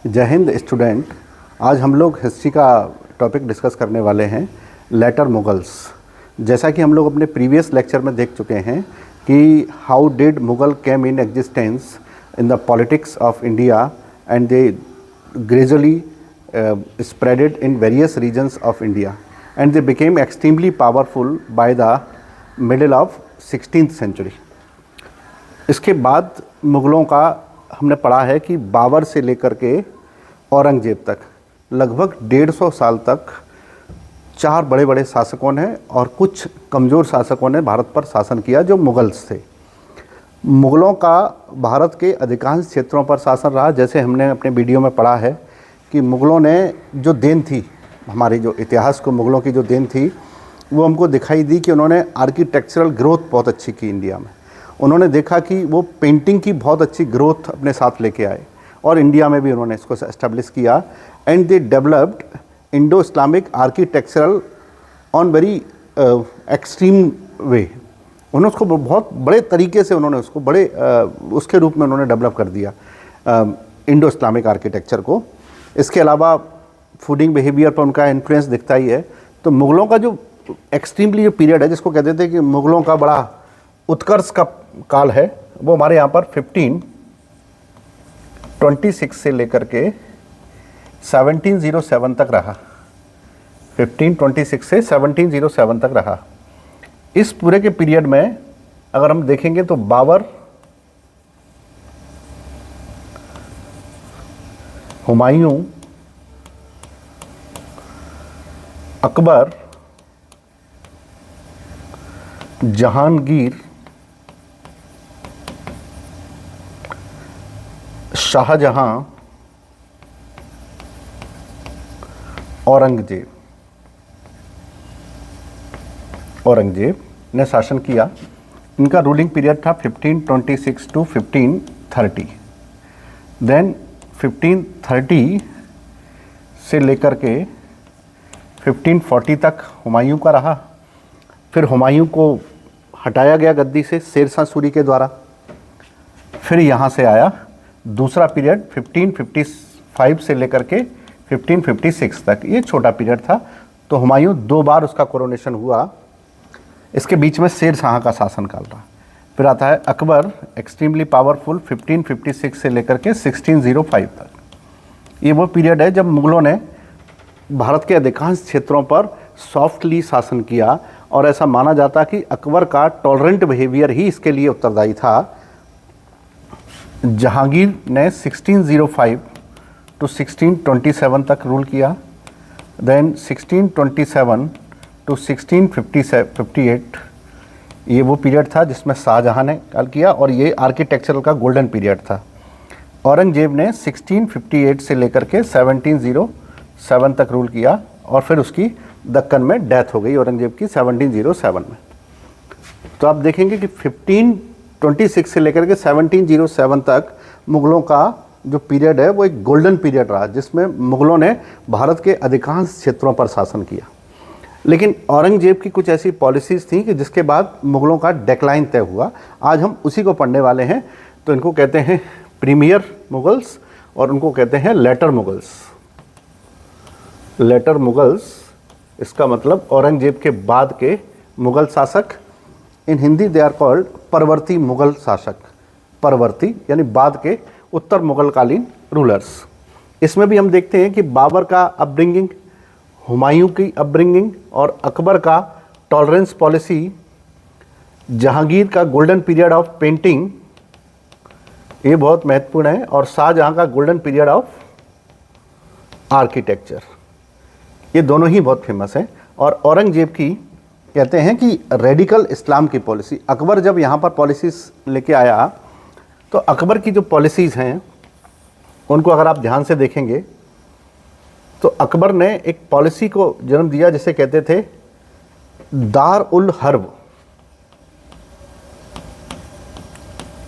जय हिंद स्टूडेंट। आज हम लोग हिस्ट्री का टॉपिक डिस्कस करने वाले हैं, लेटर मुगल्स। जैसा कि हम लोग अपने प्रीवियस लेक्चर में देख चुके हैं कि how did Mughal came in existence in the politics of India and they gradually spreaded in various regions of India and they became extremely powerful by the middle of 16th century। इसके बाद मुग़लों का हमने पढ़ा है कि बाबर से लेकर के औरंगज़ेब तक लगभग 150 साल तक चार बड़े बड़े शासकों ने और कुछ कमज़ोर शासकों ने भारत पर शासन किया जो मुग़ल्स थे। मुग़लों का भारत के अधिकांश क्षेत्रों पर शासन रहा। जैसे हमने अपने वीडियो में पढ़ा है कि मुग़लों ने जो देन थी, हमारे जो इतिहास को मुग़लों की जो देन थी वो हमको दिखाई दी कि उन्होंने आर्किटेक्चरल ग्रोथ बहुत अच्छी की इंडिया में। उन्होंने देखा कि वो पेंटिंग की बहुत अच्छी ग्रोथ अपने साथ लेके आए और इंडिया में भी उन्होंने इसको एस्टेब्लिश किया and they developed Indo Islamic architectural on very extreme वे। उन्होंने उसको बहुत बड़े तरीके से उन्होंने उसको बड़े उसके रूप में उन्होंने डेवलप कर दिया इंडो इस्लामिक आर्किटेक्चर को। इसके अलावा फूडिंग बिहेवियर पर उनका इन्फ्लुएंस दिखता ही है। तो मुग़लों का जो एक्सट्रीमली जो पीरियड है जिसको कहते थे कि मुग़लों का बड़ा उत्कर्ष का काल है, वो हमारे यहाँ पर 1526 से लेकर के 1707 तक रहा। 1526 से 1707 तक रहा। इस पूरे के पीरियड में अगर हम देखेंगे तो बाबर, हुमायूं, अकबर, जहांगीर, शाहजहां, औरंगजेब ने शासन किया। इनका रूलिंग पीरियड था 1526 टू 1530। देन 1530 से लेकर के 1540 तक हुमायूं का रहा। फिर हुमायूं को हटाया गया गद्दी से शेरशाह सूरी के द्वारा। फिर यहाँ से आया दूसरा पीरियड 1555 से लेकर के 1556 तक। ये छोटा पीरियड था। तो हुमायूं 2 बार उसका कोरोनेशन हुआ। इसके बीच में शेरशाह का शासनकाल रहा। फिर आता है अकबर, एक्सट्रीमली पावरफुल, 1556 से लेकर के 1605 तक। ये वो पीरियड है जब मुग़लों ने भारत के अधिकांश क्षेत्रों पर सॉफ्टली शासन किया और ऐसा माना जाता कि अकबर का टॉलरेंट बिहेवियर ही इसके लिए उत्तरदायी था। जहांगीर ने 1605 टू 1627 तक रूल किया। देन 1627 टू 1658 ये वो पीरियड था जिसमें शाहजहां ने काल किया और ये आर्किटेक्चरल का गोल्डन पीरियड था। औरंगजेब ने 1658 से लेकर के 1707 तक रूल किया और फिर उसकी दक्कन में डेथ हो गई औरंगजेब की 1707 में। तो आप देखेंगे कि 1526 से लेकर के 1707 तक मुग़लों का जो पीरियड है वो एक गोल्डन पीरियड रहा जिसमें मुग़लों ने भारत के अधिकांश क्षेत्रों पर शासन किया। लेकिन औरंगजेब की कुछ ऐसी पॉलिसीज़ थी कि जिसके बाद मुग़लों का डेक्लाइन तय हुआ। आज हम उसी को पढ़ने वाले हैं। तो इनको कहते हैं प्रीमियर मुग़ल्स और उनको कहते हैं लेटर मुग़ल्स। लेटर मुग़ल्स इसका मतलब औरंगजेब के बाद के मुग़ल शासक। इन हिंदी दे आर कॉल्ड परवर्ती मुग़ल शासक। परवर्ती यानी बाद के उत्तर मुग़लकालीन रूलर्स। इसमें भी हम देखते हैं कि बाबर का अपब्रिंगिंग, हुमायूं की अपब्रिंगिंग और अकबर का टॉलरेंस पॉलिसी, जहांगीर का गोल्डन पीरियड ऑफ पेंटिंग, ये बहुत महत्वपूर्ण है, और शाहजहां का गोल्डन पीरियड ऑफ आर्किटेक्चर, ये दोनों ही बहुत फेमस हैं। और औरंगजेब की कहते हैं कि रेडिकल इस्लाम की पॉलिसी। अकबर जब यहाँ पर पॉलिसीज़ लेके आया तो अकबर की जो पॉलिसीज़ हैं उनको अगर आप ध्यान से देखेंगे तो अकबर ने एक पॉलिसी को जन्म दिया जिसे कहते थे दार उल हर्ब।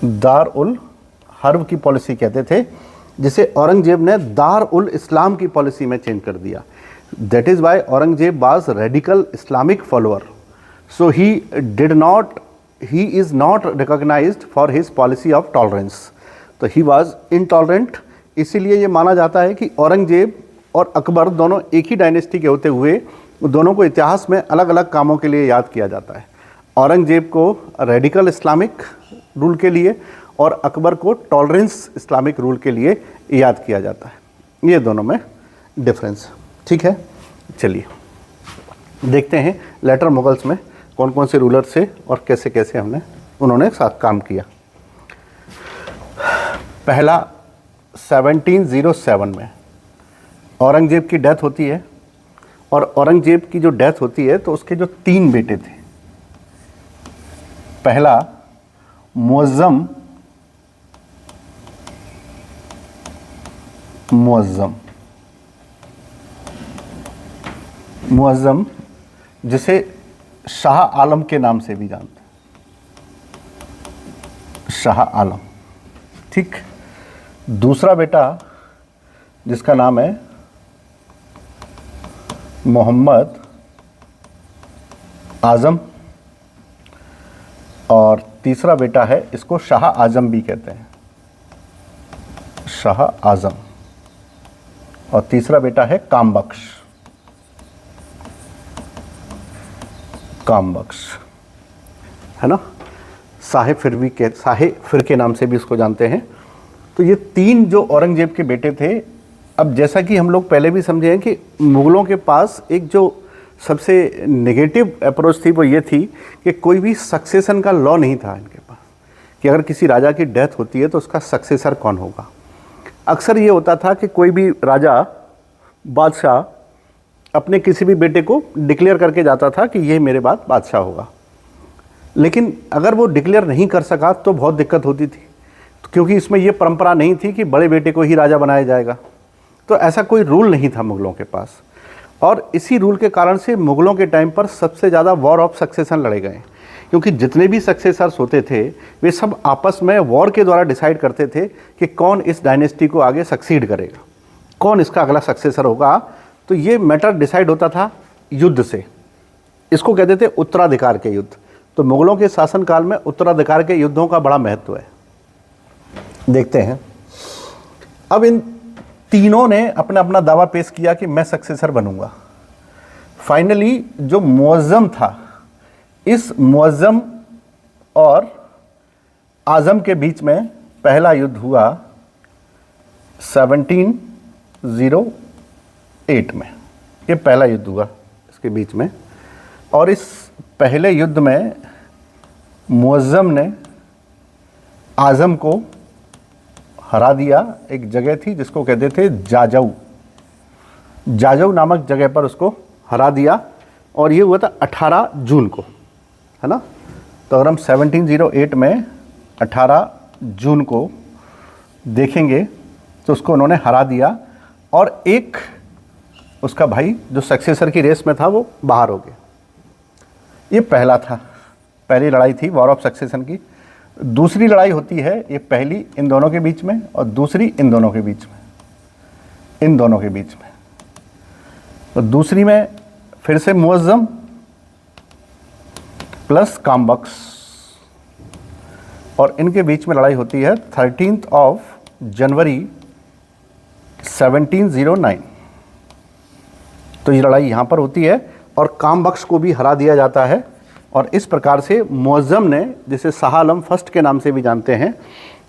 दार उल हर्ब की पॉलिसी कहते थे, जिसे औरंगजेब ने दार उल इस्लाम की पॉलिसी में चेंज कर दिया। That is why Aurangzeb was radical Islamic follower. So he is not recognized for his policy of tolerance. तो ही वाज इनटॉलरेंट, इसीलिए ये माना जाता है कि औरंगजेब और अकबर दोनों एक ही डायनेस्टी के होते हुए दोनों को इतिहास में अलग अलग कामों के लिए याद किया जाता है। औरंगजेब को रेडिकल इस्लामिक रूल के लिए और अकबर को टॉलरेंस इस्लामिक रूल के लिए याद किया जाता है। ये दोनों में डिफरेंस, ठीक है। चलिए देखते हैं लेटर मुगल्स में कौन कौन से रूलर से और कैसे कैसे उन्होंने साथ काम किया। पहला 1707 में औरंगजेब की डेथ होती है, और औरंगजेब की जो डेथ होती है तो उसके जो 3 बेटे थे, पहला मुअज्जम, जिसे शाह आलम के नाम से भी जानते हैं, शाह आलम, ठीक। दूसरा बेटा जिसका नाम है मोहम्मद आज़म, और तीसरा बेटा है, इसको शाह आज़म भी कहते हैं, शाह आज़म, और तीसरा बेटा है कामबख्श, है ना। साहे फिर के नाम से भी इसको जानते हैं। तो ये 3 जो औरंगजेब के बेटे थे। अब जैसा कि हम लोग पहले भी समझे हैं कि मुग़लों के पास एक जो सबसे नेगेटिव अप्रोच थी वो ये थी कि कोई भी सक्सेशन का लॉ नहीं था इनके पास, कि अगर किसी राजा की डेथ होती है तो उसका सक्सेसर कौन होगा। अक्सर ये होता था कि कोई भी राजा बादशाह अपने किसी भी बेटे को डिक्लेयर करके जाता था कि ये मेरे बाद बादशाह होगा, लेकिन अगर वो डिक्लेयर नहीं कर सका तो बहुत दिक्कत होती थी, क्योंकि इसमें ये परंपरा नहीं थी कि बड़े बेटे को ही राजा बनाया जाएगा। तो ऐसा कोई रूल नहीं था मुग़लों के पास, और इसी रूल के कारण से मुग़लों के टाइम पर सबसे ज़्यादा वॉर ऑफ सक्सेशन लड़े गए, क्योंकि जितने भी सक्सेसर्स होते थे वे सब आपस में वॉर के द्वारा डिसाइड करते थे कि कौन इस डायनेस्टी को आगे सक्सीड करेगा, कौन इसका अगला सक्सेसर होगा। तो ये मैटर डिसाइड होता था युद्ध से, इसको कहते थे उत्तराधिकार के युद्ध। तो मुग़लों के शासनकाल में उत्तराधिकार के युद्धों का बड़ा महत्व है। देखते हैं, अब इन तीनों ने अपना अपना दावा पेश किया कि मैं सक्सेसर बनूंगा। फाइनली जो मुअज्जम था, इस मुअज्जम और आज़म के बीच में पहला युद्ध हुआ 1708 में। ये पहला युद्ध हुआ इसके बीच में, और इस पहले युद्ध में मुअज्जम ने आज़म को हरा दिया। एक जगह थी जिसको कहते थे जाजऊ नामक जगह पर उसको हरा दिया, और ये हुआ था 18 जून को, है ना। तो अगर हम 1708 में 18 जून को देखेंगे तो उसको उन्होंने हरा दिया, और एक उसका भाई जो सक्सेसर की रेस में था वो बाहर हो गया। ये पहली लड़ाई थी वॉर ऑफ सक्सेशन की। दूसरी लड़ाई होती है, ये पहली इन दोनों के बीच में और दूसरी इन दोनों के बीच में, तो दूसरी में फिर से मुअज्जम प्लस कामबख्श, और इनके बीच में लड़ाई होती है 13 जनवरी 1709। तो ये लड़ाई यहाँ पर होती है, और कामबख्श को भी हरा दिया जाता है। और इस प्रकार से मुअज्जम ने, जिसे शाह आलम फर्स्ट के नाम से भी जानते हैं,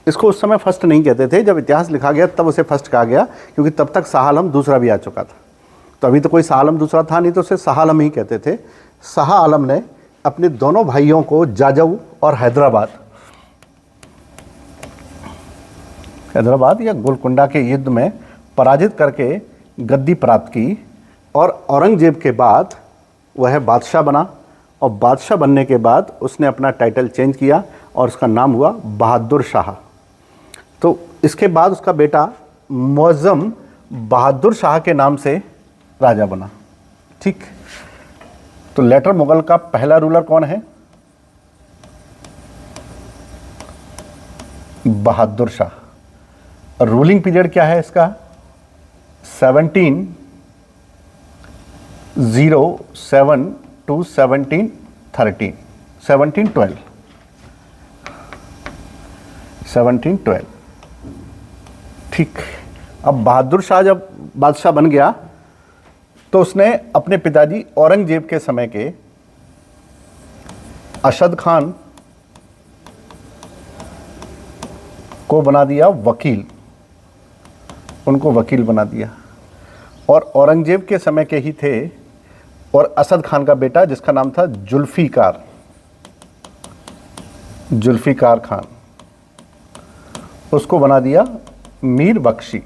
इसको उस समय फर्स्ट नहीं कहते थे, जब इतिहास लिखा गया तब उसे फर्स्ट कहा गया, क्योंकि तब तक शाह आलम दूसरा भी आ चुका था। तो अभी तो कोई शाह आलम दूसरा था नहीं, तो उसे शाह आलम ही कहते थे। शाह आलम ने अपने दोनों भाइयों को जाजऊ और हैदराबाद या गोलकुंडा के युद्ध में पराजित करके गद्दी प्राप्त की, और औरंगजेब के बाद वह बादशाह बना, और बादशाह बनने के बाद उसने अपना टाइटल चेंज किया और उसका नाम हुआ बहादुर शाह। तो इसके बाद उसका बेटा मुअज्जम बहादुर शाह के नाम से राजा बना, ठीक। तो लेटर मुगल का पहला रूलर कौन है? बहादुर शाह। रूलिंग पीरियड क्या है इसका? 1707 to 1712, ठीक। अब बहादुर शाह जब बादशाह बन गया तो उसने अपने पिताजी औरंगजेब के समय के अशद खान को बना दिया वकील, उनको वकील बना दिया। और औरंगजेब के समय के ही थे और असद खान का बेटा जिसका नाम था जुल्फिकार, जुल्फिकार खान, उसको बना दिया मीर बख्शी।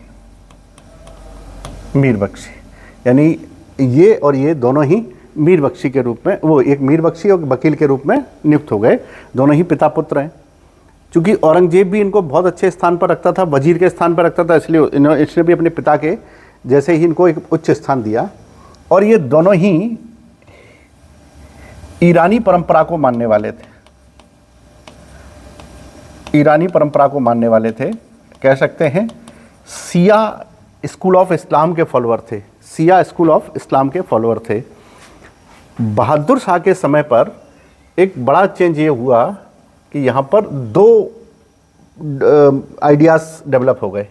मीर बख्शी यानी ये और ये दोनों ही मीर बख्शी के रूप में, वो एक मीर बख्शी और वकील के रूप में नियुक्त हो गए। दोनों ही पिता पुत्र हैं। चूँकि औरंगजेब भी इनको बहुत अच्छे स्थान पर रखता था, वजीर के स्थान पर रखता था, इसलिए इसने भी अपने पिता के जैसे ही इनको एक उच्च स्थान दिया। और ये दोनों ही ईरानी परंपरा को मानने वाले थे, ईरानी परंपरा को मानने वाले थे, कह सकते हैं सिया स्कूल ऑफ इस्लाम के फॉलोअर थे, सिया स्कूल ऑफ इस्लाम के फॉलोअर थे। बहादुर शाह के समय पर एक बड़ा चेंज ये हुआ कि यहाँ पर दो आइडियाज़ डेवलप हो गए।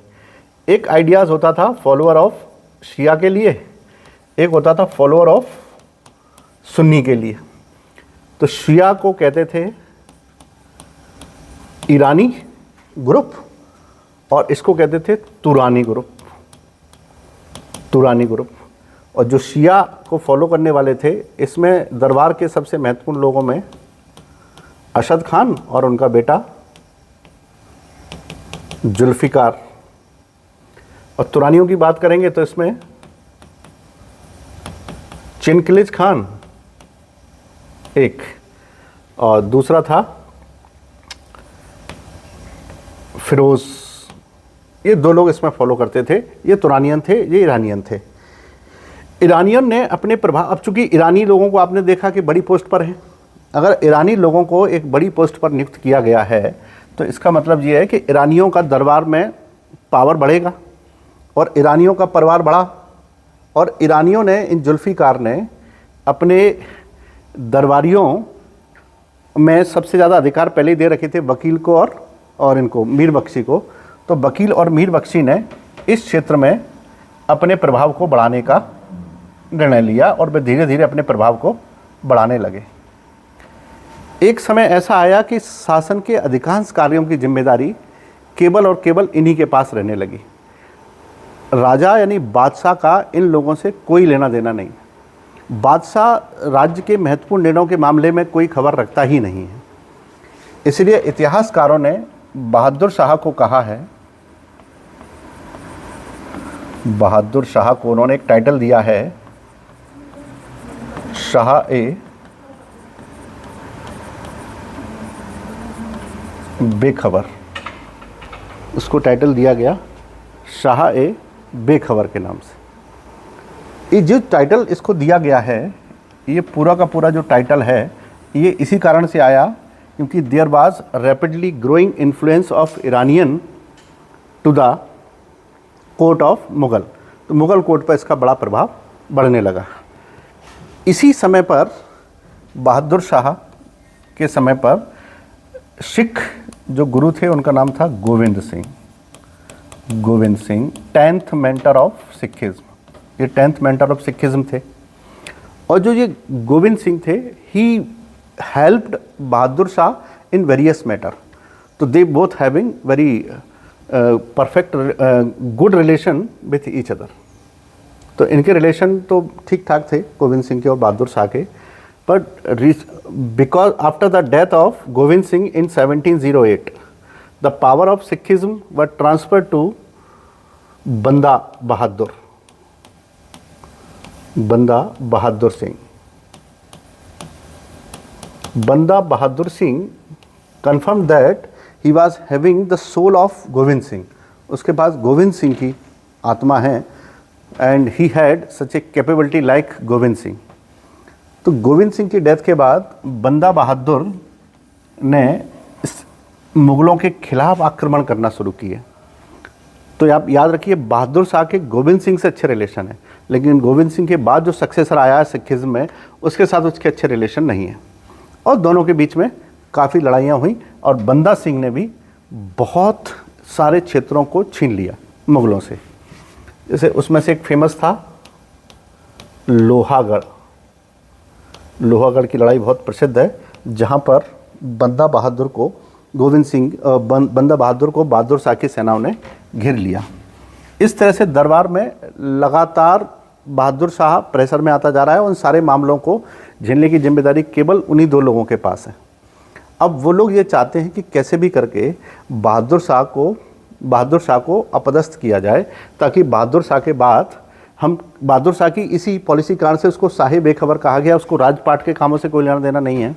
एक आइडियाज़ होता था फॉलोअर ऑफ शिया के लिए, एक होता था फॉलोअर ऑफ सुन्नी के लिए। तो शिया को कहते थे ईरानी ग्रुप और इसको कहते थे तुरानी ग्रुप, तुरानी ग्रुप। और जो शिया को फॉलो करने वाले थे इसमें दरबार के सबसे महत्वपूर्ण लोगों में अशद खान और उनका बेटा जुल्फिकार। और तुरानियों की बात करेंगे तो इसमें चिनकिलिज खान एक, और दूसरा था फिरोज। ये दो लोग इसमें फॉलो करते थे। ये तुरानियन थे, ये ईरानियन थे। ईरानियन ने अपने प्रभाव, अब चूंकि ईरानी लोगों को आपने देखा कि बड़ी पोस्ट पर हैं, अगर ईरानी लोगों को एक बड़ी पोस्ट पर नियुक्त किया गया है तो इसका मतलब ये है कि ईरानियों का दरबार में पावर बढ़ेगा और ईरानियों का परिवार बढ़ा। और ईरानियों ने, इन जुल्फिकार ने अपने दरबारियों में सबसे ज़्यादा अधिकार पहले ही दे रखे थे, वकील को और इनको मीर बख्शी को। तो वकील और मीर बख्शी ने इस क्षेत्र में अपने प्रभाव को बढ़ाने का निर्णय लिया और वे धीरे धीरे अपने प्रभाव को बढ़ाने लगे। एक समय ऐसा आया कि शासन के अधिकांश कार्यों की जिम्मेदारी केवल और केवल इन्हीं के पास रहने लगी। राजा यानी बादशाह का इन लोगों से कोई लेना देना नहीं। बादशाह राज्य के महत्वपूर्ण निर्णयों के मामले में कोई खबर रखता ही नहीं है। इसलिए इतिहासकारों ने बहादुर शाह को कहा है, बहादुर शाह को उन्होंने एक टाइटल दिया है शाह ए बेखबर। उसको टाइटल दिया गया शाह ए बेखबर के नाम से। ये जो टाइटल इसको दिया गया है, ये पूरा का पूरा जो टाइटल है ये इसी कारण से आया क्योंकि there was rapidly growing influence of Iranian to the court of Mughal. तो मुग़ल कोर्ट पर इसका बड़ा प्रभाव बढ़ने लगा। इसी समय पर बहादुर शाह के समय पर सिख जो गुरु थे उनका नाम था Govind Singh. Govind Singh 10th mentor of Sikhism, ये 10th मेंटर ऑफ सिखिज्म थे। और जो ये गोविंद सिंह थे, he helped Bahadur Shah in various matter. तो they both having very perfect good relation with each other. तो इनके रिलेशन तो ठीक ठाक थे गोविंद सिंह के और बहादुर शाह के। But because after the death of Govind Singh in 1708 the power of Sikhism was transferred to Banda Bahadur, Banda Bahadur Singh. Banda Bahadur Singh confirmed that he was having the soul of Govind Singh. उसके पास गोविंद सिंह की आत्मा है and he had such a capability like Govind Singh. तो गोविंद सिंह की death के बाद बंदा बहादुर ने मुग़लों के खिलाफ आक्रमण करना शुरू किए। तो आप याद रखिए, बहादुर शाह के गोविंद सिंह से अच्छे रिलेशन है, लेकिन गोविंद सिंह के बाद जो सक्सेसर आया है सिखिज्म में, उसके साथ उसके अच्छे रिलेशन नहीं है। और दोनों के बीच में काफ़ी लड़ाइयाँ हुई और बंदा सिंह ने भी बहुत सारे क्षेत्रों को छीन लिया मुग़लों से। जैसे उसमें से एक फेमस था लोहागढ़। लोहागढ़ की लड़ाई बहुत प्रसिद्ध है, जहाँ पर बंदा बहादुर को बंदा बहादुर को बहादुर शाह की सेनाओं ने घेर लिया। इस तरह से दरबार में लगातार बहादुर शाह प्रेशर में आता जा रहा है। उन सारे मामलों को झेलने की जिम्मेदारी केवल उन्हीं दो लोगों के पास है। अब वो लोग ये चाहते हैं कि कैसे भी करके बहादुर शाह को अपदस्थ किया जाए, ताकि बहादुर शाह के बाद बहादुर शाह की इसी पॉलिसी कारण से उसको शाही बेखबर कहा गया, उसको राजपाट के कामों से कोई लेना देना नहीं है।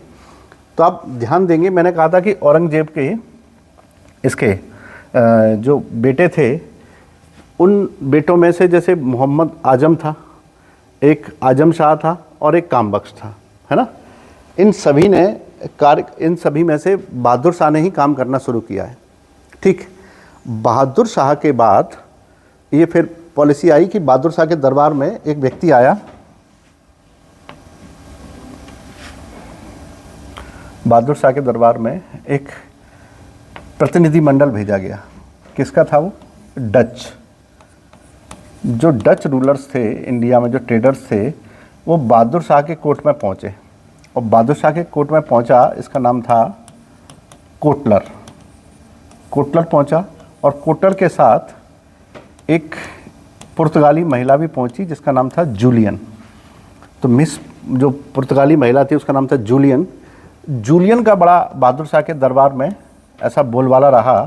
तो आप ध्यान देंगे, मैंने कहा था कि औरंगजेब के इसके जो बेटे थे, उन बेटों में से जैसे मोहम्मद आजम था, एक आजम शाह था और एक काम बख्श था, है ना। इन सभी में से बहादुर शाह ने ही काम करना शुरू किया है। ठीक, बहादुर शाह के बाद ये फिर पॉलिसी आई कि बहादुर शाह के दरबार में एक व्यक्ति आया। बहादुर शाह के दरबार में एक प्रतिनिधिमंडल भेजा गया। किसका था वो? डच। जो डच रूलर्स थे इंडिया में, जो ट्रेडर्स थे, वो बहादुर शाह के कोर्ट में पहुँचे। और बहादुर शाह के कोर्ट में पहुँचा, इसका नाम था कोटलर। कोटलर पहुँचा और कोटलर के साथ एक पुर्तगाली महिला भी पहुँची जिसका नाम था जूलियन। तो जो पुर्तगाली महिला थी उसका नाम था जूलियन। जूलियन का बड़ा बहादुर शाह के दरबार में ऐसा बोलबाला रहा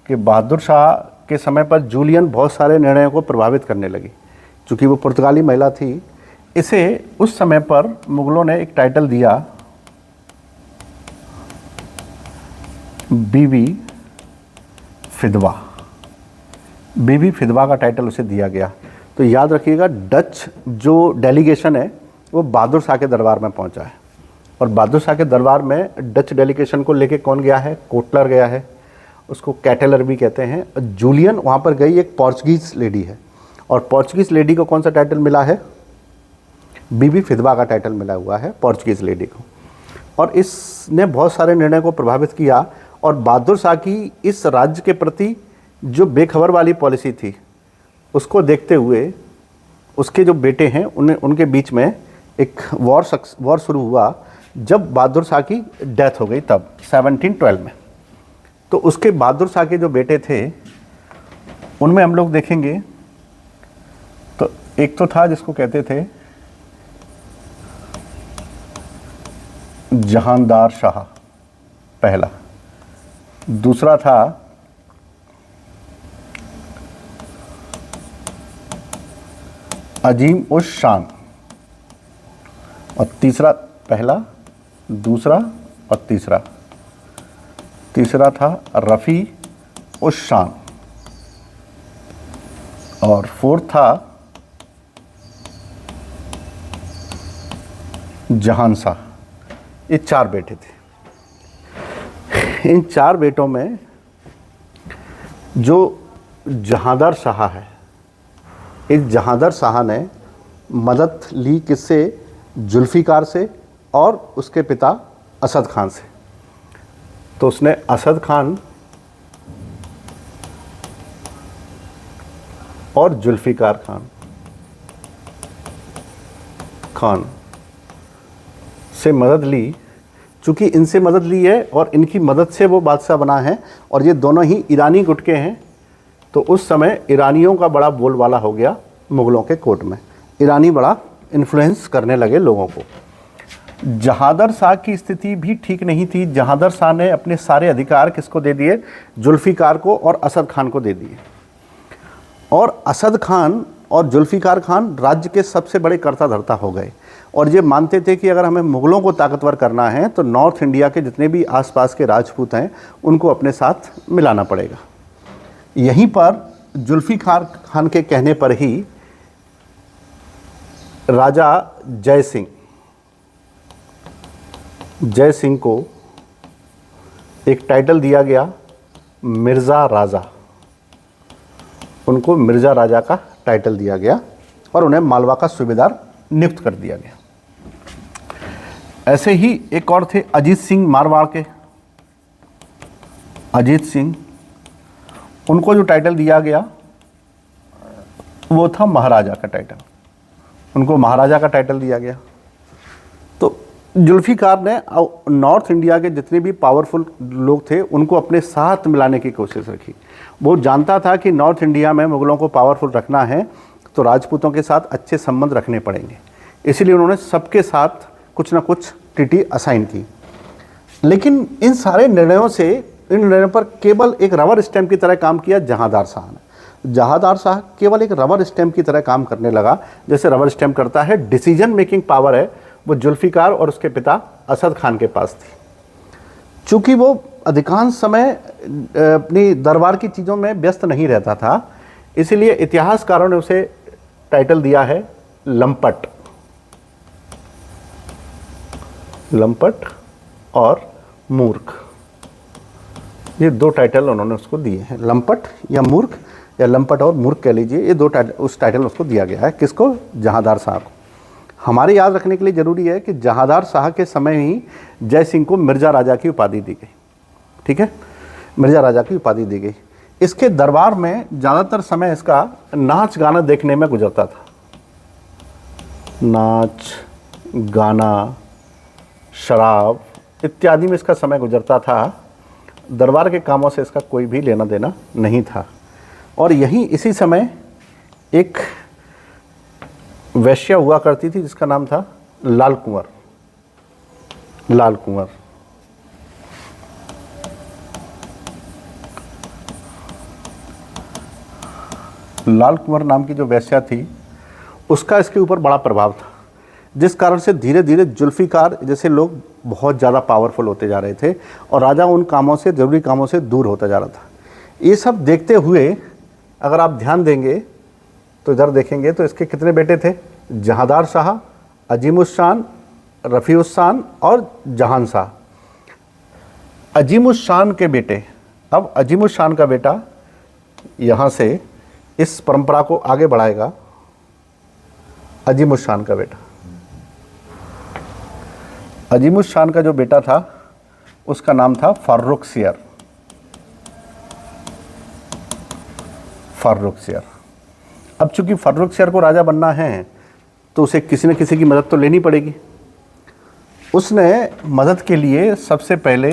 कि बहादुर शाह के समय पर जूलियन बहुत सारे निर्णयों को प्रभावित करने लगी। चूँकि वो पुर्तगाली महिला थी, इसे उस समय पर मुगलों ने एक टाइटल दिया, बीबी फिदवा। बीबी फिदवा का टाइटल उसे दिया गया। तो याद रखिएगा, डच जो डेलीगेशन है वो बहादुर शाह के दरबार में पहुंचा है। और बहादुर शाह के दरबार में डच डेलीगेशन को लेके कौन गया है? कोटलर गया है, उसको कैटेलर भी कहते हैं। जूलियन वहाँ पर गई, एक पोर्चुगीज़ लेडी है। और पोर्चुगीज़ लेडी को कौन सा टाइटल मिला है? बीबी फिदवा का टाइटल मिला हुआ है पोर्चुगीज़ लेडी को। और इसने बहुत सारे निर्णय को प्रभावित किया। और बहादुर शाह की इस राज्य के प्रति जो बेखबर वाली पॉलिसी थी, उसको देखते हुए उसके जो बेटे हैं उनके बीच में एक वॉर शुरू हुआ। जब बहादुर शाह की डेथ हो गई, तब 1712 में। तो उसके बहादुर शाह के जो बेटे थे उनमें हम लोग देखेंगे तो एक तो था जिसको कहते थे जहांदार शाह पहला, दूसरा था अजीम उस शान, और तीसरा, पहला, दूसरा और तीसरा था रफ़ी उस शान, और फोर्थ था जहान शाह। ये 4 बेटे थे। इन 4 बेटों में जो जहांदार शाह है, इस जहांदार शाह ने मदद ली किससे? जुल्फ़िकार से और उसके पिता असद खान से। तो उसने असद खान और जुल्फ़िकार खान से मदद ली। चूँकि इनसे मदद ली है और इनकी मदद से वो बादशाह बना है, और ये दोनों ही ईरानी गुट के हैं, तो उस समय ईरानियों का बड़ा बोलबाला हो गया मुग़लों के कोर्ट में। ईरानी बड़ा इन्फ्लुएंस करने लगे लोगों को। जहांदार शाह की स्थिति भी ठीक नहीं थी। जहांदार शाह ने अपने सारे अधिकार किसको दे दिए? जुल्फ़िकार को और असद खान को दे दिए। और असद खान और जुल्फ़िकार खान राज्य के सबसे बड़े कर्ता धर्ता हो गए, और ये मानते थे कि अगर हमें मुग़लों को ताकतवर करना है तो नॉर्थ इंडिया के जितने भी आसपास के राजपूत हैं उनको अपने साथ मिलाना पड़ेगा। यहीं पर जुल्फ़िकार खान के कहने पर ही राजा जय सिंह को एक टाइटल दिया गया, मिर्ज़ा राजा। उनको मिर्ज़ा राजा का टाइटल दिया गया और उन्हें मालवा का सूबेदार नियुक्त कर दिया गया। ऐसे ही एक और थे अजीत सिंह मारवाड़ के। अजीत सिंह, उनको जो टाइटल दिया गया वो था महाराजा का टाइटल, उनको महाराजा का टाइटल दिया गया। तो जुल्फ़िकार ने नॉर्थ इंडिया के जितने भी पावरफुल लोग थे उनको अपने साथ मिलाने की कोशिश रखी। वो जानता था कि नॉर्थ इंडिया में मुग़लों को पावरफुल रखना है तो राजपूतों के साथ अच्छे संबंध रखने पड़ेंगे, इसीलिए उन्होंने सबके साथ कुछ ना कुछ ट्रीटी असाइन की। लेकिन इन सारे निर्णयों से, इन निर्णयों पर केवल एक रबर स्टैम्प की तरह काम किया जहांदार शाह ने। जहांदार शाह केवल एक रबर स्टैम्प की तरह काम करने लगा, जैसे रबर स्टैम्प करता है। डिसीजन मेकिंग पावर है वो जुल्फ़िकार और उसके पिता असद खान के पास थी। चूँकि वो अधिकांश समय अपनी दरबार की चीज़ों में व्यस्त नहीं रहता था, इसीलिए इतिहासकारों ने उसे टाइटल दिया है लंपट। लंपट और मूर्ख, ये दो टाइटल उन्होंने उसको दिए हैं, लंपट या मूर्ख, या लंपट और मूर्ख कह लीजिए, ये दो टाइटल, उस टाइटल उसको दिया गया है। किसको? जहांदार शाह को। हमारे याद रखने के लिए ज़रूरी है कि जहांदार शाह के समय ही जय सिंह को मिर्ज़ा राजा की उपाधि दी गई। ठीक है, मिर्ज़ा राजा की उपाधि दी गई। इसके दरबार में ज़्यादातर समय इसका नाच गाना देखने में गुजरता था। नाच गाना, शराब इत्यादि में इसका समय गुजरता था। दरबार के कामों से इसका कोई भी लेना देना नहीं था। और यहीं इसी समय एक वैश्या हुआ करती थी जिसका नाम था लाल कुंवर। लाल कुंवर, लाल कुंवर नाम की जो वैश्या थी उसका इसके ऊपर बड़ा प्रभाव था, जिस कारण से धीरे धीरे जुल्फ़िकार जैसे लोग बहुत ज़्यादा पावरफुल होते जा रहे थे और राजा उन कामों से, ज़रूरी कामों से दूर होता जा रहा था। ये सब देखते हुए अगर आप ध्यान देंगे तो इधर देखेंगे तो इसके कितने बेटे थे? जहांदार शाह, अजीमुशान, रफ़ीउशान और जहान शाह। अजीमुशान के बेटे, अब अजीमुशान का बेटा यहाँ से इस परंपरा को आगे बढ़ाएगा। अजीमुशान का बेटा, अजीमुशान का जो बेटा था उसका नाम था फर्रुखसियर। फर्रुखसियर, अब चूंकि फर्रुखसियर को राजा बनना है तो उसे किसी न किसी की मदद तो लेनी पड़ेगी। उसने मदद के लिए सबसे पहले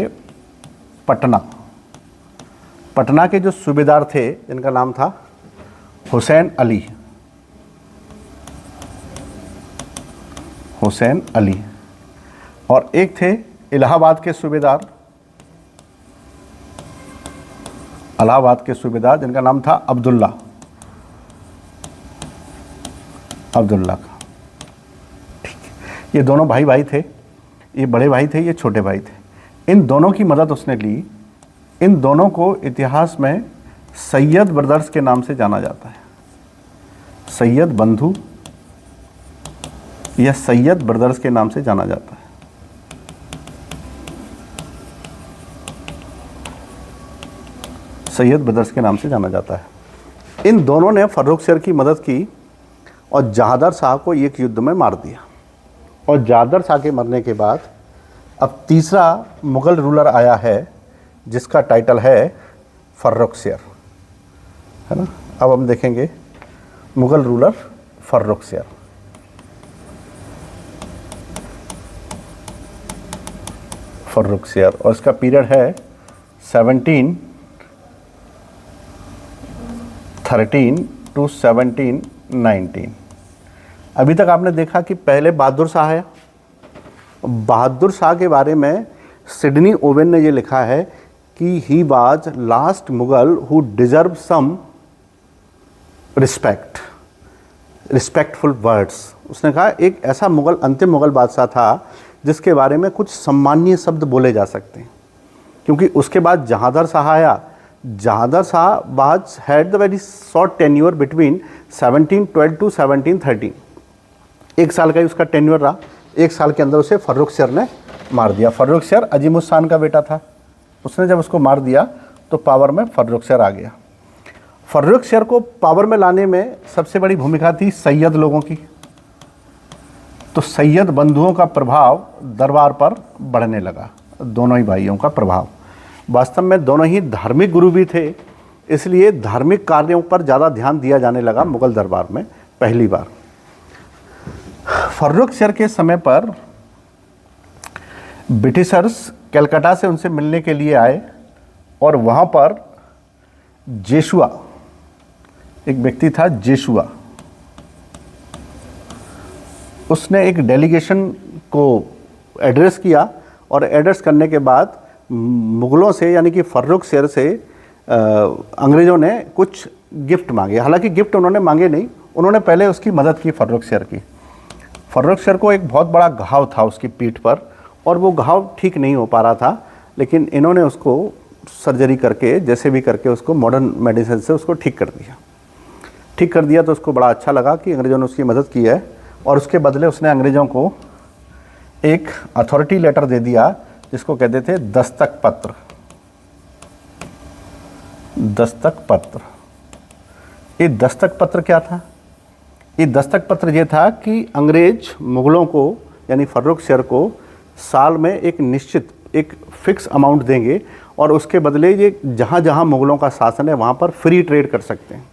पटना के जो सूबेदार थे जिनका नाम था हुसैन अली, हुसैन अली, और एक थे इलाहाबाद के सूबेदार, इलाहाबाद के सूबेदार जिनका नाम था अब्दुल्ला, अब्दुल्ला का। ठीक, ये दोनों भाई भाई थे, ये बड़े भाई थे, ये छोटे भाई थे। इन दोनों की मदद उसने ली। इन दोनों को इतिहास में सैयद ब्रदर्स के नाम से जाना जाता है। सैयद बंधु या सैयद ब्रदर्स के नाम से जाना जाता है। सैयद ब्रदर्स के नाम से जाना जाता है। इन दोनों ने फर्रुखसियर की मदद की और जहांदार शाह को एक युद्ध में मार दिया। और जहांदार शाह के मरने के बाद अब तीसरा मुग़ल रूलर आया है जिसका टाइटल है फर्रुखसियर, है ना। अब हम देखेंगे मुग़ल रूलर फर्रुखसियर। फर्रुखसियर, और इसका पीरियड है 1713 टू 1719। अभी तक आपने देखा कि पहले बहादुर शाह है। बहादुर शाह के बारे में सिडनी ओवेन ने ये लिखा है कि he was last Mughal who deserve some respect, respectful words. उसने कहा एक ऐसा मुग़ल, अंतिम मुग़ल बादशाह था जिसके बारे में कुछ सम्मानीय शब्द बोले जा सकते हैं। क्योंकि उसके बाद जहांदार शाह आया। Jahandar Shah was had the very short tenure between 1712 to 1713। एक साल का ही उसका टेन्योर रहा। एक साल के अंदर उसे फर्रुखसियर ने मार दिया। फर्रुखसियर अजीमुशान का बेटा था। उसने जब उसको मार दिया तो पावर में फर्रुखसियर आ गया। फर्रुखसियर को पावर में लाने में सबसे बड़ी भूमिका थी सैयद लोगों की। तो सैयद बंधुओं का प्रभाव दरबार पर बढ़ने लगा। दोनों ही भाइयों का प्रभाव, वास्तव में दोनों ही धार्मिक गुरु भी थे। इसलिए धार्मिक कार्यों पर ज़्यादा ध्यान दिया जाने लगा मुग़ल दरबार में पहली बार। फर्रुखसियर के समय पर ब्रिटिशर्स कलकत्ता से उनसे मिलने के लिए आए और वहाँ पर जेशुआ, एक व्यक्ति था जेशुआ, उसने एक डेलीगेशन को एड्रेस किया और एड्रेस करने के बाद मुग़लों से यानी कि फर्रुखसियर से अंग्रेज़ों ने कुछ गिफ्ट मांगे। हालांकि गिफ्ट उन्होंने मांगे नहीं, उन्होंने पहले उसकी मदद की फर्रुखसियर की। फर्रुखसियर को एक बहुत बड़ा घाव था उसकी पीठ पर और वो घाव ठीक नहीं हो पा रहा था, लेकिन इन्होंने उसको सर्जरी करके जैसे भी करके उसको मॉडर्न मेडिसिन से उसको ठीक कर दिया। ठीक कर दिया तो उसको बड़ा अच्छा लगा कि अंग्रेज़ों ने उसकी मदद की है और उसके बदले उसने अंग्रेज़ों को एक अथॉरिटी लेटर दे दिया जिसको कहते थे दस्तक पत्र। दस्तक पत्र, ये दस्तक पत्र क्या था? ये दस्तक पत्र ये था कि अंग्रेज मुग़लों को यानी फर्रुखसियर को साल में एक निश्चित एक फिक्स अमाउंट देंगे और उसके बदले ये जहाँ जहाँ मुग़लों का शासन है वहाँ पर फ्री ट्रेड कर सकते हैं।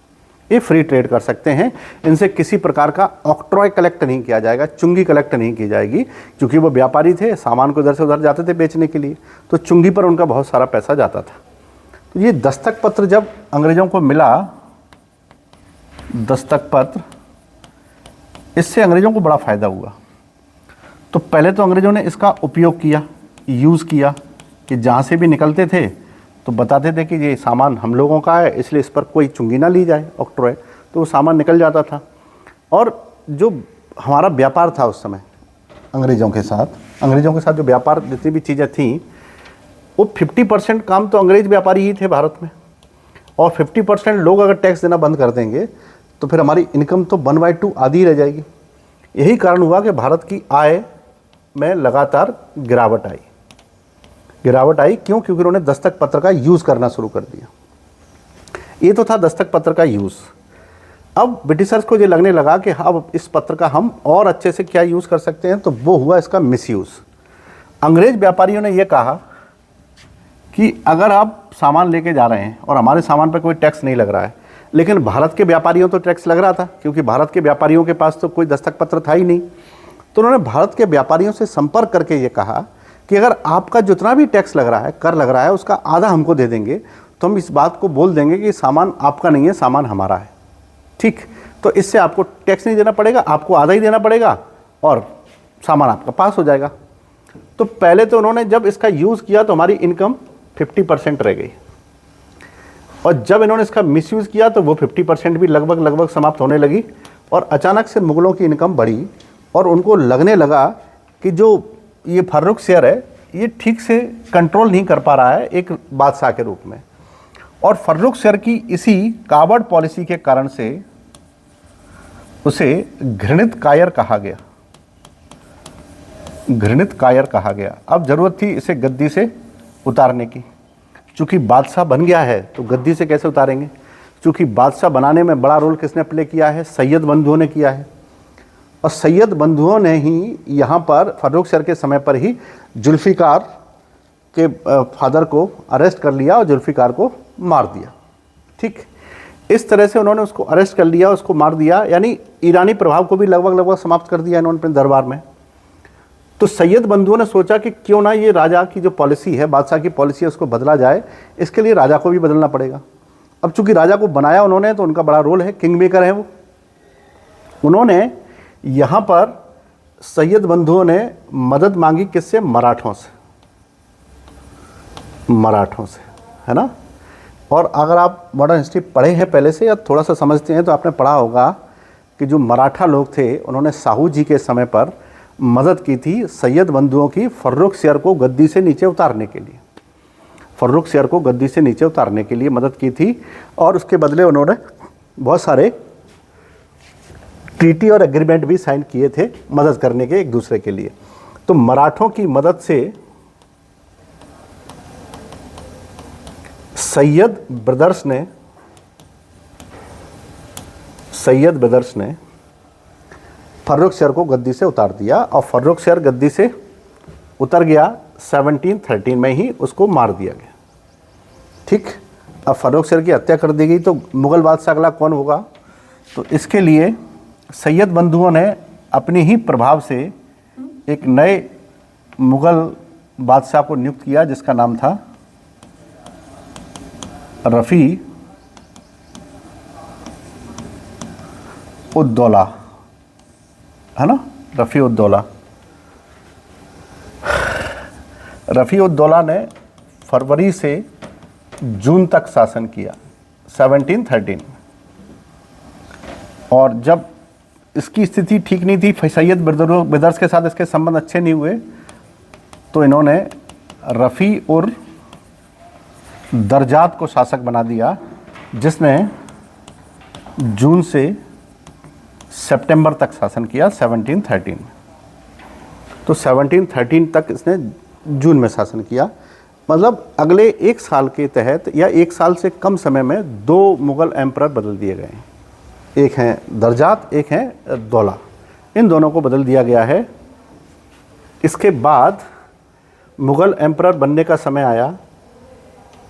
ये फ्री ट्रेड कर सकते हैं, इनसे किसी प्रकार का ऑक्ट्रॉय कलेक्ट नहीं किया जाएगा, चुंगी कलेक्ट नहीं की जाएगी, क्योंकि वो व्यापारी थे, सामान को इधर से उधर जाते थे बेचने के लिए, तो चुंगी पर उनका बहुत सारा पैसा जाता था। तो ये दस्तक पत्र जब अंग्रेज़ों को मिला, दस्तक पत्र, इससे अंग्रेज़ों को बड़ा फ़ायदा हुआ। तो पहले तो अंग्रेज़ों ने इसका उपयोग किया, यूज़ किया कि जहाँ से भी निकलते थे तो बताते थे कि ये सामान हम लोगों का है, इसलिए इस पर कोई चुंगी ना ली जाए, ऑक्ट्रॉय, तो वो सामान निकल जाता था। और जो हमारा व्यापार था उस समय अंग्रेज़ों के साथ जो व्यापार जितनी भी चीज़ें थीं, वो 50% काम तो अंग्रेज़ व्यापारी ही थे भारत में, और 50% लोग अगर टैक्स देना बंद कर देंगे तो फिर हमारी इनकम तो 1/2 आधी ही रह जाएगी। यही कारण हुआ कि भारत की आय में लगातार गिरावट आई। क्यों? क्योंकि उन्होंने दस्तक पत्र का यूज़ करना शुरू कर दिया। ये तो था दस्तक पत्र का यूज़। अब ब्रिटिशर्स को ये लगने लगा कि अब इस पत्र का हम और अच्छे से क्या यूज़ कर सकते हैं, तो वो हुआ इसका मिसयूज़। अंग्रेज़ व्यापारियों ने यह कहा कि अगर आप सामान लेके जा रहे हैं और हमारे सामान पर कोई टैक्स नहीं लग रहा है, लेकिन भारत के व्यापारियों तो टैक्स लग रहा था, क्योंकि भारत के व्यापारियों के पास तो कोई दस्तक पत्र था ही नहीं। तो उन्होंने भारत के व्यापारियों से संपर्क करके ये कहा कि अगर आपका जितना भी टैक्स लग रहा है, कर लग रहा है, उसका आधा हमको दे देंगे तो हम इस बात को बोल देंगे कि सामान आपका नहीं है, सामान हमारा है। ठीक, तो इससे आपको टैक्स नहीं देना पड़ेगा, आपको आधा ही देना पड़ेगा और सामान आपका पास हो जाएगा। तो पहले तो उन्होंने जब इसका यूज़ किया तो हमारी इनकम 50% रह गई, और जब इन्होंने इसका मिसयूज़ किया तो वो 50% भी लगभग समाप्त होने लगी, और अचानक से मुग़लों की इनकम बढ़ी और उनको लगने लगा कि जो ये फर्रुखसियर है ये ठीक से कंट्रोल नहीं कर पा रहा है एक बादशाह के रूप में। और फर्रुखसियर की इसी कावड़ पॉलिसी के कारण से उसे घृणित कायर कहा गया। घृणित कायर कहा गया। अब ज़रूरत थी इसे गद्दी से उतारने की। चूँकि बादशाह बन गया है तो गद्दी से कैसे उतारेंगे? चूँकि बादशाह बनाने में बड़ा रोल किसने प्ले किया है? सैयद बंधुओं ने किया है। और सैयद बंधुओं ने ही यहाँ पर फर्रुखसियर के समय पर ही जुल्फ़िकार के फादर को अरेस्ट कर लिया और जुल्फ़िकार को मार दिया। ठीक, इस तरह से उन्होंने उसको अरेस्ट कर लिया, उसको मार दिया, यानी ईरानी प्रभाव को भी लगभग समाप्त कर दिया इन्होंने अपने दरबार में। तो सैयद बंधुओं ने सोचा कि क्यों ना ये राजा की जो पॉलिसी है, बादशाह की पॉलिसी है, उसको बदला जाए। इसके लिए राजा को भी बदलना पड़ेगा। अब चूंकि राजा को बनाया उन्होंने तो उनका बड़ा रोल है, किंग मेकर है वो। उन्होंने यहाँ पर सैयद बंधुओं ने मदद मांगी किससे? मराठों से, है ना। और अगर आप मॉडर्न हिस्ट्री पढ़े हैं पहले से या थोड़ा सा समझते हैं तो आपने पढ़ा होगा कि जो मराठा लोग थे उन्होंने साहू जी के समय पर मदद की थी सैयद बंधुओं की फर्रुखसियर को गद्दी से नीचे उतारने के लिए। फर्रुखसियर को गद्दी से नीचे उतारने के लिए मदद की थी, और उसके बदले उन्होंने बहुत सारे ट्रीटी और एग्रीमेंट भी साइन किए थे मदद करने के एक दूसरे के लिए। तो मराठों की मदद से सैयद ब्रदर्स ने फर्रुखसियर को गद्दी से उतार दिया, और फर्रुखसियर गद्दी से उतर गया। 1713 में ही उसको मार दिया गया। ठीक, अब फ़र्रुख शेर की हत्या कर दी गई तो मुग़ल बादशाह अगला कौन होगा? तो इसके लिए सैयद बंधुओं ने अपने ही प्रभाव से एक नए मुग़ल बादशाह को नियुक्त किया जिसका नाम था रफ़ी उद दौला, है ना, रफ़ी उद दौला। रफ़ी उद दौला ने फरवरी से जून तक शासन किया 1713, और जब इसकी स्थिति ठीक नहीं थी, सैयद ब्रदर्स के साथ इसके संबंध अच्छे नहीं हुए, तो इन्होंने रफ़ी उर दरजात को शासक बना दिया, जिसने जून से सितंबर तक शासन किया 1713। तो 1713 तक इसने जून में शासन किया। मतलब अगले एक साल के तहत या एक साल से कम समय में दो मुग़ल एम्परर बदल दिए गए हैं। एक हैं दरजात, एक हैं दौला। इन दोनों को बदल दिया गया है। इसके बाद मुग़ल एम्परर बनने का समय आया,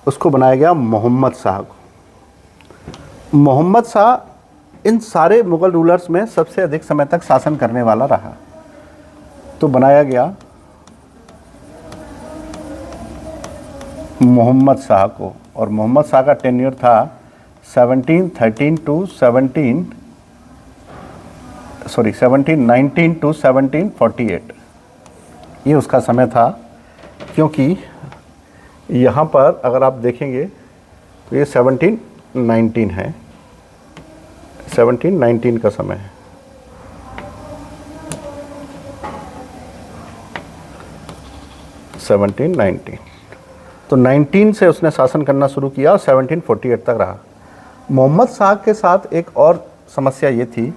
उसको बनाया गया मोहम्मद शाह को। मोहम्मद शाह इन सारे मुग़ल रूलर्स में सबसे अधिक समय तक शासन करने वाला रहा, तो बनाया गया मोहम्मद शाह को। और मोहम्मद शाह का टेन्योर था 1719 टू 1748। ये उसका समय था, क्योंकि यहाँ पर अगर आप देखेंगे तो ये 1719 है, 1719 का समय है। तो 19 से उसने शासन करना शुरू किया और 1748 तक रहा। मोहम्मद शाह के साथ एक और समस्या ये थी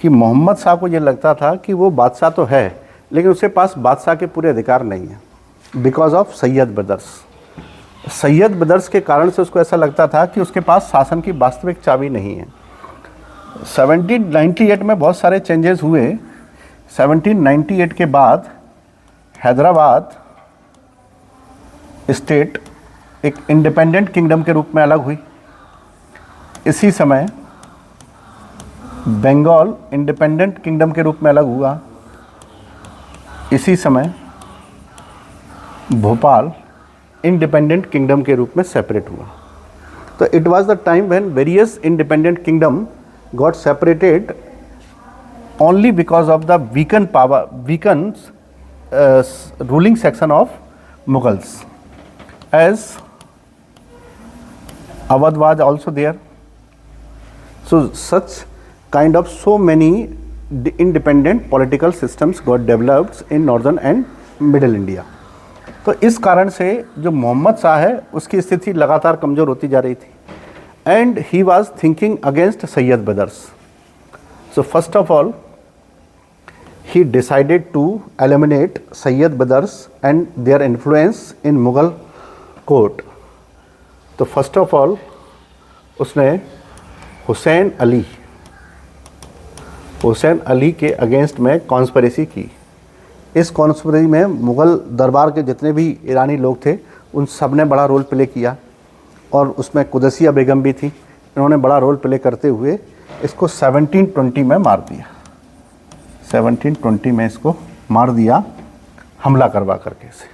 कि मोहम्मद शाह को ये लगता था कि वो बादशाह तो है, लेकिन उसके पास बादशाह के पूरे अधिकार नहीं हैं, because of Syed brothers. Syed brothers के कारण से उसको ऐसा लगता था कि उसके पास शासन की वास्तविक चाबी नहीं है। 1798 में बहुत सारे चेंजेस हुए। 1798 के बाद हैदराबाद स्टेट एक इंडिपेंडेंट किंगडम के रूप में अलग हुई। इसी समय बंगाल इंडिपेंडेंट किंगडम के रूप में अलग हुआ। इसी समय भोपाल इंडिपेंडेंट किंगडम के रूप में सेपरेट हुआ। तो it was the time when various independent kingdom got separated only because of the weakened ruling section of Mughals, as Awadh was also there. So such kind of so many independent political systems got developed in northern and middle India. तो इस कारण से जो मोहम्मद शाह है उसकी स्थिति लगातार कमज़ोर होती जा रही थी, and he was thinking against Sayyid brothers. So first of all, he decided to eliminate Sayyid brothers and their influence in Mughal court. तो first of all उसने हुसैन अली के अगेंस्ट में कॉन्स्पिरेसी की। इस कॉन्स्पिरेसी में मुग़ल दरबार के जितने भी ईरानी लोग थे उन सब ने बड़ा रोल प्ले किया, और उसमें कुदसिया बेगम भी थी। इन्होंने बड़ा रोल प्ले करते हुए इसको 1720 में मार दिया। 1720 में इसको मार दिया हमला करवा करके से,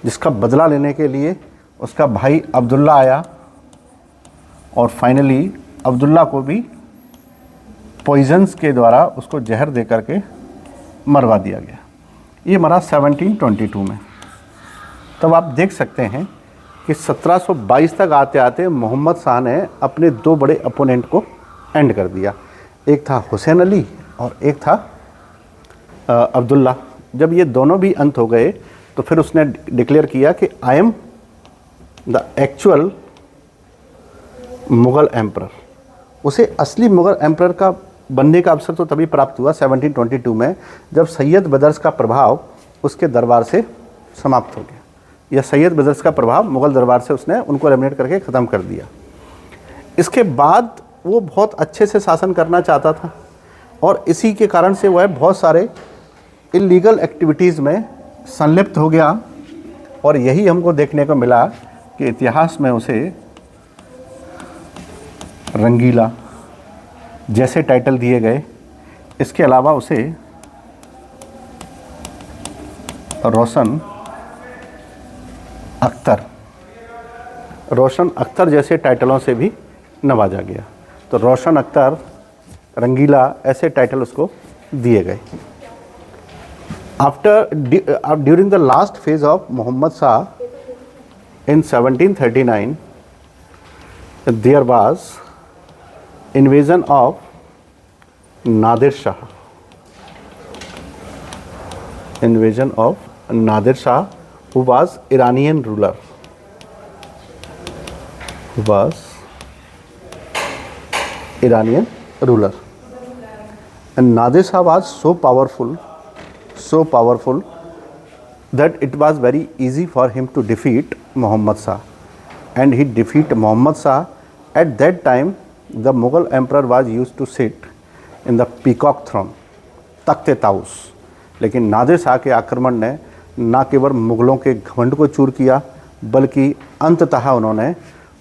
जिसका बदला लेने के लिए उसका भाई अब्दुल्ला आया, और फाइनली अब्दुल्ला को भी पॉइजन्स के द्वारा उसको जहर दे करके मरवा दिया गया। ये मरा 1722 में। तब आप देख सकते हैं कि 1722 तक आते आते मोहम्मद शाह ने अपने दो बड़े अपोनेंट को एंड कर दिया। एक था हुसैन अली और एक था अब्दुल्ला। जब ये दोनों भी अंत हो गए तो फिर उसने डिक्लेयर किया कि I am the actual Mughal emperor. उसे असली मुग़ल एम्परर का बनने का अवसर तो तभी प्राप्त हुआ 1722 में, जब सैयद ब्रदर्स का प्रभाव उसके दरबार से समाप्त हो गया, या सैयद ब्रदर्स का प्रभाव मुग़ल दरबार से उसने उनको एलिमिनेट करके ख़त्म कर दिया। इसके बाद वो बहुत अच्छे से शासन करना चाहता था, और इसी के कारण से वह बहुत सारे इलीगल एक्टिविटीज़ में संलिप्त हो गया, और यही हमको देखने को मिला कि इतिहास में उसे रंगीला जैसे टाइटल दिए गए। इसके अलावा उसे रोशन अख्तर जैसे टाइटलों से भी नवाजा गया। तो रोशन अख्तर, रंगीला ऐसे टाइटल उसको दिए गए। During the last phase of Mohammad Shah in 1739 there was invasion of Nadir Shah. Invasion of Nadir Shah, who was Iranian ruler. Who was Iranian ruler. And Nadir Shah was so powerful that it was very easy for him to defeat Muhammad Shah. And he defeated Muhammad Shah. At that time, the Mughal emperor was used to sit in the peacock throne, तख्ते ताउस। लेकिन नादिर शाह के आक्रमण ने न केवल मुग़लों के घमंड को चूर किया, बल्कि अंततः उन्होंने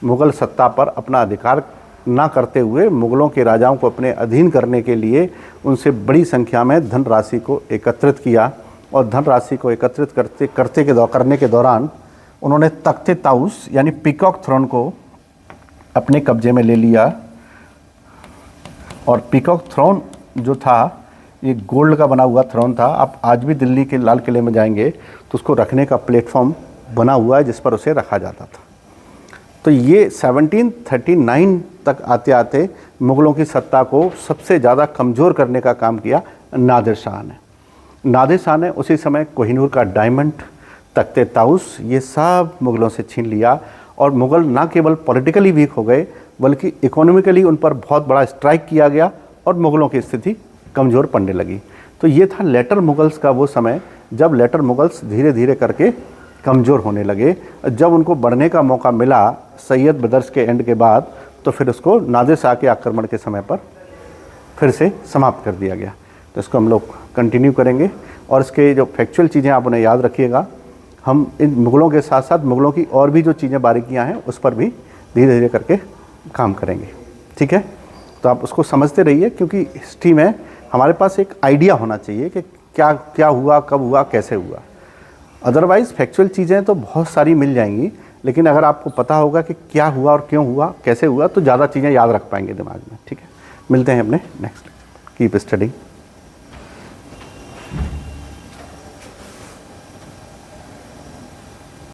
मुग़ल सत्ता पर अपना अधिकार न करते हुए मुग़लों के राजाओं को अपने अधीन करने के लिए उनसे बड़ी संख्या में धनराशि को एकत्रित किया। और धनराशि को एकत्रित करने के दौरान उन्होंने तख्ते ताउस यानी पीकॉक थ्रोन को अपने कब्जे में ले लिया। और पीकॉक थ्रोन जो था ये गोल्ड का बना हुआ थ्रोन था। आप आज भी दिल्ली के लाल किले में जाएंगे तो उसको रखने का प्लेटफॉर्म बना हुआ है जिस पर उसे रखा जाता था। तो ये 1739 तक आते आते मुग़लों की सत्ता को सबसे ज़्यादा कमज़ोर करने का काम किया नादिर शाह ने। नादिर शाह ने उसी समय कोहिनूर का डायमंड, तख्ते ताउस ये सब मुग़लों से छीन लिया। और मुग़ल ना केवल पॉलिटिकली वीक हो गए बल्कि इकोनॉमिकली उन पर बहुत बड़ा स्ट्राइक किया गया और मुग़लों की स्थिति कमज़ोर पड़ने लगी। तो ये था लेटर मुग़ल्स का वो समय जब लेटर मुग़ल्स धीरे धीरे करके कमज़ोर होने लगे। जब उनको बढ़ने का मौका मिला सैयद ब्रदर्स के एंड के बाद, तो फिर उसको नादिर शाह के आक्रमण के समय पर फिर से समाप्त कर दिया गया। तो इसको हम लोग कंटिन्यू करेंगे और इसके जो फैक्चुअल चीज़ें आप उन्हें याद रखिएगा। हम इन मुग़लों के साथ साथ मुग़लों की और भी जो चीज़ें बारीकियाँ हैं उस पर भी धीरे धीरे करके काम करेंगे, ठीक है। तो आप उसको समझते रहिए क्योंकि हिस्ट्री में हमारे पास एक आइडिया होना चाहिए कि क्या क्या हुआ, कब हुआ, कैसे हुआ। अदरवाइज़ फैक्चुअल चीज़ें तो बहुत सारी मिल जाएंगी, लेकिन अगर आपको पता होगा कि क्या हुआ और क्यों हुआ, कैसे हुआ, तो ज़्यादा चीज़ें याद रख पाएंगे दिमाग में, ठीक है। मिलते हैं अपने नेक्स्ट। Keep studying.